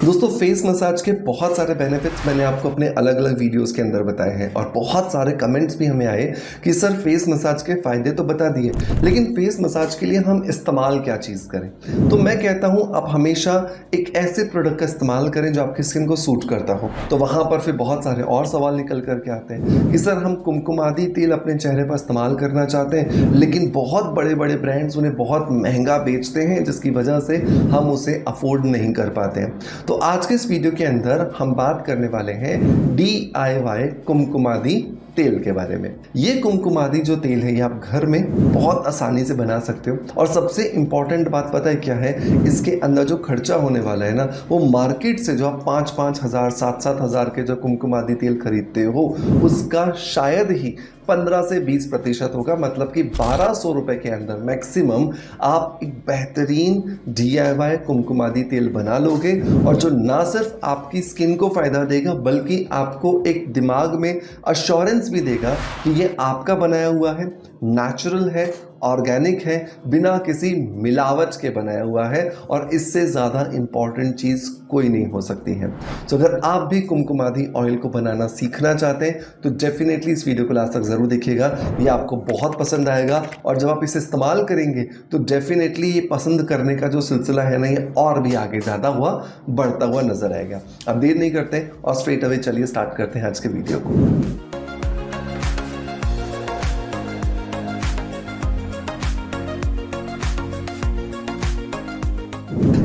दोस्तों face massage के बहुत सारे बेनिफिट्स मैंने आपको अपने अलग अलग वीडियोस के अंदर बताए हैं और बहुत सारे कमेंट्स भी हमें आए कि सर फेस मसाज के फ़ायदे तो बता दिए, लेकिन फेस मसाज के लिए हम इस्तेमाल क्या चीज़ करें। तो मैं कहता हूं आप हमेशा एक ऐसे प्रोडक्ट का इस्तेमाल करें जो आपकी स्किन को सूट करता हो। तो वहाँ पर फिर बहुत सारे और सवाल निकल करके आते हैं कि सर हम कुमकुमादी तेल अपने चेहरे पर इस्तेमाल करना चाहते हैं, लेकिन बहुत बड़े बड़े ब्रांड्स उन्हें बहुत महंगा बेचते हैं जिसकी वजह से हम उसे अफोर्ड नहीं कर पाते हैं। तो आज के इस वीडियो के अंदर हम बात करने वाले हैं DIY कुमकुमादी तेल के बारे में। ये कुमकुमादी जो तेल है ये आप घर में बहुत आसानी से बना सकते हो और सबसे इंपॉर्टेंट बात पता है क्या है, इसके अंदर जो खर्चा होने वाला है ना, वो मार्केट से जो आप 5-5 हज़ार 7-7 हज़ार के जो कुमकुमादी तेल खरीदते हो उसका शायद ही 15 से 20% होगा। मतलब कि 1200 रुपए के अंदर मैक्सिमम आप एक बेहतरीन DIY कुमकुमादी तेल बना लोगे और जो ना सिर्फ आपकी स्किन को फायदा देगा बल्कि आपको एक दिमाग में अश्योरेंस भी देगा कि ये आपका बनाया हुआ है, नेचुरल है, ऑर्गेनिक है, बिना किसी मिलावट के बनाया हुआ है और इससे ज़्यादा इम्पॉर्टेंट चीज़ कोई नहीं हो सकती है। तो अगर आप भी कुमकुमादी ऑयल को बनाना सीखना चाहते हैं तो डेफिनेटली इस वीडियो को लास्ट तक ज़रूर देखिएगा, ये आपको बहुत पसंद आएगा और जब आप इसे इस्तेमाल करेंगे तो डेफिनेटली ये पसंद करने का जो सिलसिला है ना, ये और भी आगे ज़्यादा हुआ बढ़ता हुआ नजर आएगा। अब देर नहीं करते और स्ट्रेट अवे चलिए स्टार्ट करते हैं आज के वीडियो को।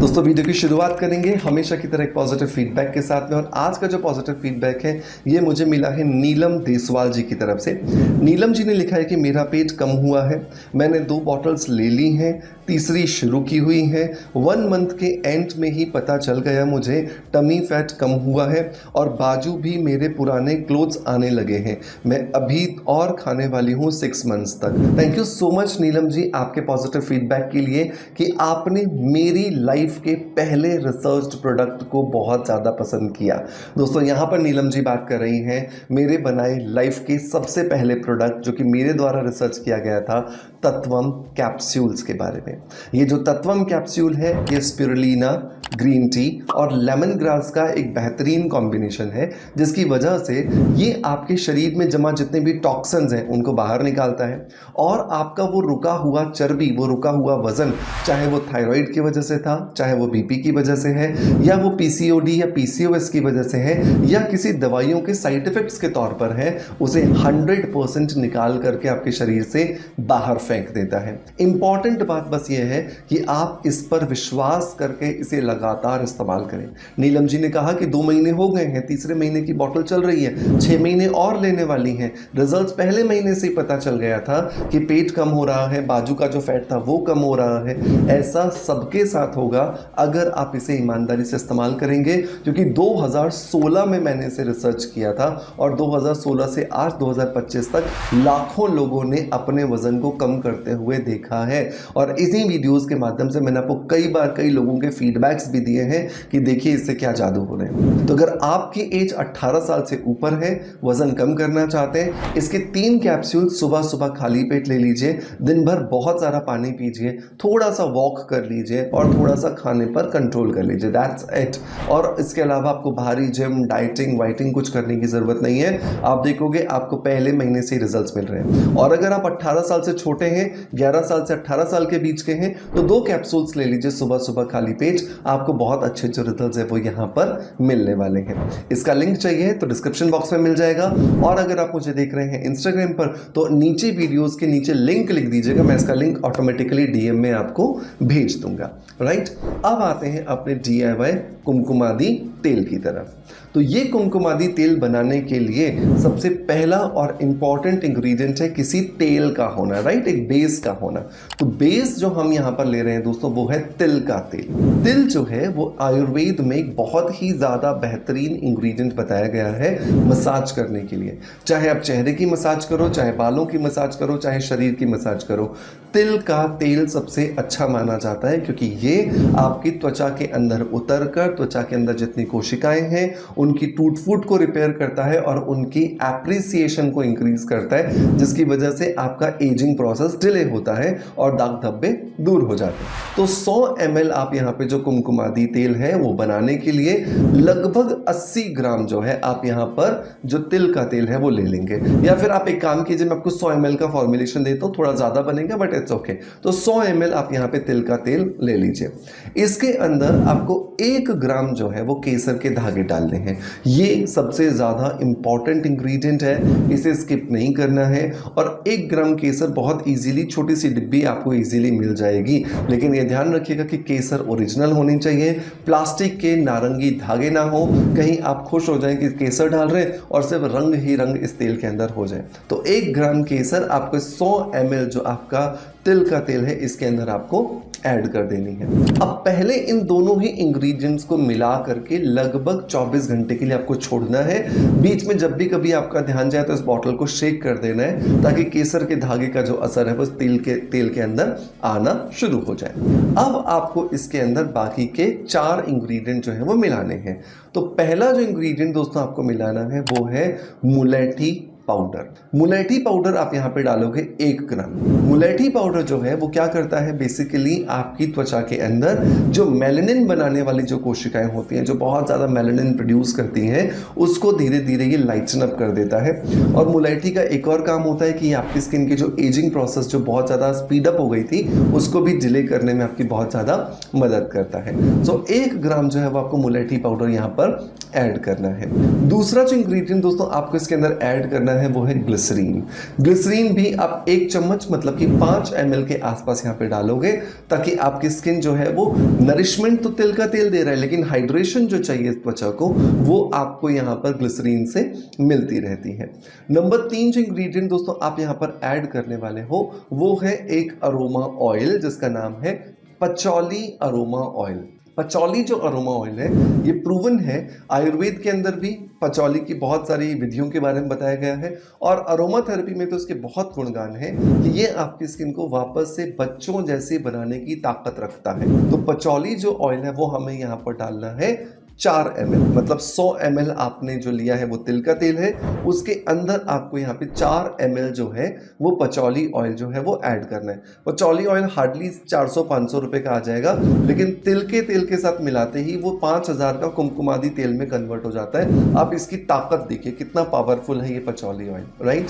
दोस्तों वीडियो की शुरुआत करेंगे हमेशा की तरह एक पॉजिटिव फीडबैक के साथ में और आज का जो पॉजिटिव फीडबैक है ये मुझे मिला है नीलम देसवाल जी की तरफ से। नीलम जी ने लिखा है कि मेरा पेट कम हुआ है, मैंने 2 बॉटल्स ले ली हैं, तीसरी शुरू की हुई है। 1 मंथ के एंड में ही पता चल गया मुझे टमी फैट कम हुआ है और बाजू भी मेरे पुराने क्लोथ्स आने लगे हैं। मैं अभी और खाने वाली हूँ 6 मंथ्स तक। Thank you so much Neelam ji आपके पॉजिटिव फीडबैक के लिए कि आपने मेरी लाइफ के पहले रिसर्च्ड प्रोडक्ट को बहुत ज़्यादा पसंद किया। दोस्तों यहाँ पर नीलम जी बात कर रही हैं मेरे बनाए लाइफ के सबसे पहले प्रोडक्ट जो कि मेरे द्वारा रिसर्च किया गया था, तत्वम कैप्सूल्स के बारे में। ये जो तत्वम कैप्सूल है ये स्पिरुलिना, ग्रीन टी और लेमन ग्रास का एक बेहतरीन कॉम्बिनेशन है जिसकी वजह से ये आपके शरीर में जमा जितने भी टॉक्सिन्स हैं उनको बाहर निकालता है और आपका वो रुका हुआ चर्बी, वो रुका हुआ वजन, चाहे वो थायराइड की वजह से था, चाहे वो बीपी की वजह से है या वो PCOD या PCOS की वजह से है या किसी दवाइयों के साइड इफेक्ट्स के तौर पर है, उसे 100% निकाल करके आपके शरीर से बाहर फेंक देता है। इंपॉर्टेंट बात बस ये है कि आप इस पर विश्वास करके इसे लगातार इस्तेमाल करें। नीलम जी ने कहा कि 2 महीने हो गए हैं, तीसरे महीने की बॉटल चल रही है, 6 महीने और लेने वाली हैं। रिजल्ट्स पहले महीने से ही पता चल गया था कि पेट कम हो रहा है, बाजू का जो फैट था वो कम हो रहा है। ऐसा सबके साथ होगा अगर आप इसे ईमानदारी से इस्तेमाल करेंगे, क्योंकि 2016 में मैंने इसे रिसर्च किया था और 2016 से आज 2025 तक लाखों लोगों ने अपने वजन को कम करते हुए देखा है और इन्हीं वीडियोस के माध्यम से मैंने आपको कई बार कई लोगों के फीडबैक्स भी दिए हैं कि देखिए इससे क्या जादू हो रहे हैं। तो अगर आपकी एज 18 साल से ऊपर है, वजन कम करना चाहते हैं, इसके 3 कैप्सूल सुबह सुबह खाली पेट ले लीजिए, दिन भर बहुत सारा पानी पीजिए, थोड़ा सा वॉक कर लीजिए और थोड़ा सा खाने पर कंट्रोल कर लीजिए, दैट्स इट। और इसके अलावा आपको भारी जिम, डाइटिंग वाइटिंग कुछ करने की ज़रूरत नहीं है। आप देखोगे आपको पहले महीने से रिजल्ट्स मिल रहे हैं। और अगर आप 18 साल से छोटे हैं, 11 साल से 18 साल के बीच के हैं, तो 2 कैप्सूल्स ले लीजिए सुबह सुबह खाली पेट, आपको बहुत अच्छे जो रिजल्ट्स है वो यहाँ पर मिलने वाले हैं। इसका लिंक चाहिए तो डिस्क्रिप्शन बॉक्स में मिल जाएगा और अगर आप मुझे देख रहे हैं इंस्टाग्राम पर तो नीचे वीडियोस के नीचे लिंक लिख दीजिएगा, मैं इसका लिंक ऑटोमेटिकली DM में आपको भेज दूंगा। राइट, अब आते हैं अपने DIY कुमकुमादी तेल की तरफ। तो ये कुमकुमादी तेल बनाने के लिए सबसे पहला और इंपॉर्टेंट इंग्रेडिएंट है किसी तेल का होना, राइट, एक बेस का होना। तो बेस जो हम यहाँ पर ले रहे हैं दोस्तों वो है तिल का तेल। तिल जो है वो आयुर्वेद में एक बहुत ही ज़्यादा बेहतरीन इंग्रेडिएंट बताया गया है मसाज करने के लिए। चाहे आप चेहरे की मसाज करो, चाहे बालों की मसाज करो, चाहे शरीर की मसाज करो, तिल का तेल सबसे अच्छा माना जाता है क्योंकि ये आपकी त्वचा के अंदर उतर कर त्वचा के अंदर जितनी कोशिकाएं हैं उनकी टूट फूट को रिपेयर करता है और उनकी एप्रिसिएशन को इंक्रीज करता है, जिसकी वजह से आपका एजिंग प्रोसेस डिले होता है और दाग धब्बे दूर हो जाते हैं। तो 100 ml आप यहाँ पे जो कुमकुमादी तेल है वो बनाने के लिए लगभग 80 ग्राम जो है आप यहाँ पर जो तिल का तेल है वो ले लेंगे। या फिर आप एक काम कीजिए, मैं आपको 100 ml का फॉर्मुलेशन देता हूँ, थोड़ा ज़्यादा बनेगा बट इट्स ओके। तो 100 ml आप यहाँ पे तिल का तेल ले लीजिए। इसके अंदर आपको 1 ग्राम जो है वो केसर के धागे डालने हैं। ये सबसे ज़्यादा इंपॉर्टेंट इंग्रेडिएंट है, इसे स्किप नहीं करना है। और 1 ग्राम केसर बहुत इजीली, छोटी सी डिब्बी आपको इजीली मिल जाएगी, लेकिन ये ध्यान रखिएगा कि केसर ओरिजिनल होनी चाहिए, प्लास्टिक के नारंगी धागे ना हो, कहीं आप खुश हो जाएं कि केसर डाल रहे हैं और सिर्फ रंग ही रंग इस तेल के अंदर हो जाए। तो 1 ग्राम केसर आपको 100 ml जो आपका तिल का तेल है इसके अंदर आपको ऐड कर देनी है। अब पहले इन दोनों ही इंग्रेडिएंट्स को मिला करके लगभग 24 घंटे के लिए आपको छोड़ना है। बीच में जब भी कभी आपका ध्यान जाए तो इस बॉटल को शेक कर देना है ताकि केसर के धागे का जो असर है वो तेल के अंदर आना शुरू हो जाए। अब आपको इसके अंदर बाकी के 4 इंग्रेडिएंट जो है वो मिलाने हैं। तो पहला जो इंग्रेडिएंट दोस्तों आपको मिलाना है वो है मुलेठी पाउडर। मुलेठी पाउडर आप यहाँ पे डालोगे 1 ग्राम। मुलेठी पाउडर जो है वो क्या करता है, बेसिकली आपकी त्वचा के अंदर जो मेलानिन बनाने वाली जो कोशिकाएं होती हैं, जो बहुत ज़्यादा मेलानिन प्रोड्यूस करती हैं, उसको धीरे धीरे ये लाइटन अप कर देता है। और मुलेठी का एक और काम होता है कि आपकी स्किन की जो एजिंग प्रोसेस जो बहुत ज़्यादा स्पीड अप हो गई थी उसको भी डिले करने में आपकी बहुत ज़्यादा मदद करता है। सो 1 ग्राम जो है वो आपको मुलेठी पाउडर यहाँ पर ऐड करना है। दूसरा जो इंग्रेडिएंट दोस्तों आपको इसके अंदर ऐड करना है वो है ग्लिसरीन। ग्लिसरीन भी आप 1 चम्मच मतलब कि 5 ml के आसपास यहाँ पे डालोगे ताकि आपकी स्किन जो है वो नरिशमेंट तो तिल का तेल दे रहा है लेकिन हाइड्रेशन जो चाहिए त्वचा को वो आपको यहाँ पर ग्लिसरीन से मिलती रहती है। नंबर 3 जो इंग्रेडिएंट दोस्तों आप यहाँ पर ऐड करने वाले हो वो है एक अरोमा ऑयल जिसका नाम है पचौली अरोमा ऑयल। पचौली जो अरोमा ऑयल है ये प्रूवन है, आयुर्वेद के अंदर भी पचौली की बहुत सारी विधियों के बारे में बताया गया है और अरोमा थेरेपी में तो इसके बहुत गुणगान है कि ये आपकी स्किन को वापस से बच्चों जैसे बनाने की ताकत रखता है। तो पचौली जो ऑयल है वो हमें यहाँ पर डालना है 4 ml, मतलब 100 ml आपने जो लिया है वो तिल का तेल है, उसके अंदर आपको यहाँ पे 4 ml जो है वो पचौली ऑयल जो है वो ऐड करना है। पचौली ऑयल हार्डली 400-500 रुपए का आ जाएगा, लेकिन तिल के तेल के साथ मिलाते ही वो 5000 का कुमकुमादी तेल में कन्वर्ट हो जाता है। आप इसकी ताकत देखिए कितना पावरफुल है ये पचौली ऑयल, राइट।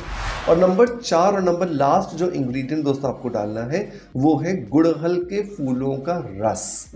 और नंबर 4 और नंबर लास्ट जो इंग्रेडिएंट दोस्तों आपको डालना है वो है गुड़हल के फूलों का रस।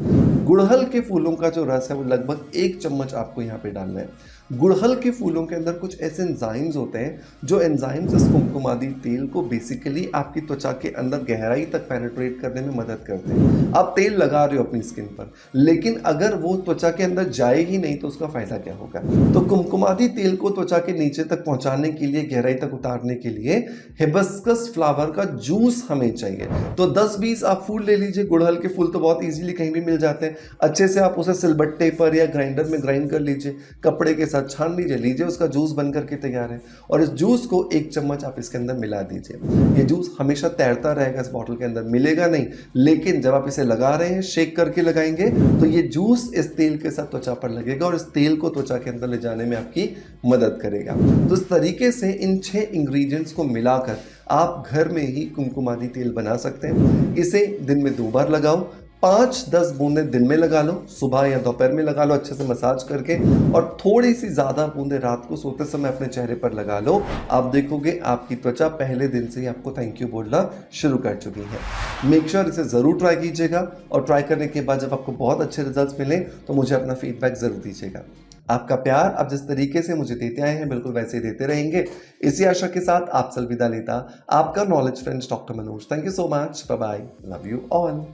गुड़हल के फूलों का जो रस है वो लगभग 1 चम्मच आपको यहाँ पे डालना है। गुड़हल के फूलों के अंदर कुछ ऐसे एंजाइम्स होते हैं जो एंजाइम्स इस कुमकुमादी तेल को बेसिकली आपकी त्वचा के अंदर गहराई तक पेनिट्रेट करने में मदद करते हैं। आप तेल लगा रहे हो अपनी स्किन पर, लेकिन अगर वो त्वचा के अंदर जाए ही नहीं तो उसका फायदा क्या होगा। तो कुमकुमादी तेल को त्वचा के नीचे तक पहुंचाने के लिए, गहराई तक उतारने के लिए हिबिस्कस फ्लावर का जूस हमें चाहिए। तो 10-20 आप फूल ले लीजिए। गुड़हल के फूल तो बहुत ईजिली कहीं भी मिल जाते हैं। अच्छे से आप उसे सिलबट्टे पर या ग्राइंडर में ग्राइंड कर लीजिए, कपड़े के साथ छान लीजिए, उसका जूस बन करके तैयार है। और इस जूस को 1 चम्मच आप इसके अंदर मिला दीजिए। ये जूस हमेशा तैरता रहेगा, इस बॉटल के अंदर मिलेगा नहीं, लेकिन जब आप इसे लगा रहे हैं, शेक करके लगाएंगे तो ये जूस इस तेल के साथ त्वचा पर लगेगा और इस तेल को त्वचा के अंदर ले जाने में आपकी मदद करेगा। तो इस तरीके से इन 6 इंग्रेडिएंट्स को मिलाकर आप घर में ही कुमकुमादी तेल बना सकते हैं। इसे दिन में 2 बार लगाओ, 5-10 बूंदें दिन में लगा लो, सुबह या दोपहर में लगा लो अच्छे से मसाज करके, और थोड़ी सी ज़्यादा बूंदें रात को सोते समय अपने चेहरे पर लगा लो। आप देखोगे आपकी त्वचा पहले दिन से ही आपको थैंक यू बोलना शुरू कर चुकी है। मेक श्योर इसे ज़रूर ट्राई कीजिएगा और ट्राई करने के बाद जब आपको बहुत अच्छे रिजल्ट्स मिलें तो मुझे अपना फीडबैक ज़रूर दीजिएगा। आपका प्यार आप जिस तरीके से मुझे देते आए हैं बिल्कुल वैसे ही देते रहेंगे। इसी आशा के साथ आपसे अलविदा लेता आपका knowledge friends doctor Manoj. Thank you so much. Bye bye. Love you all.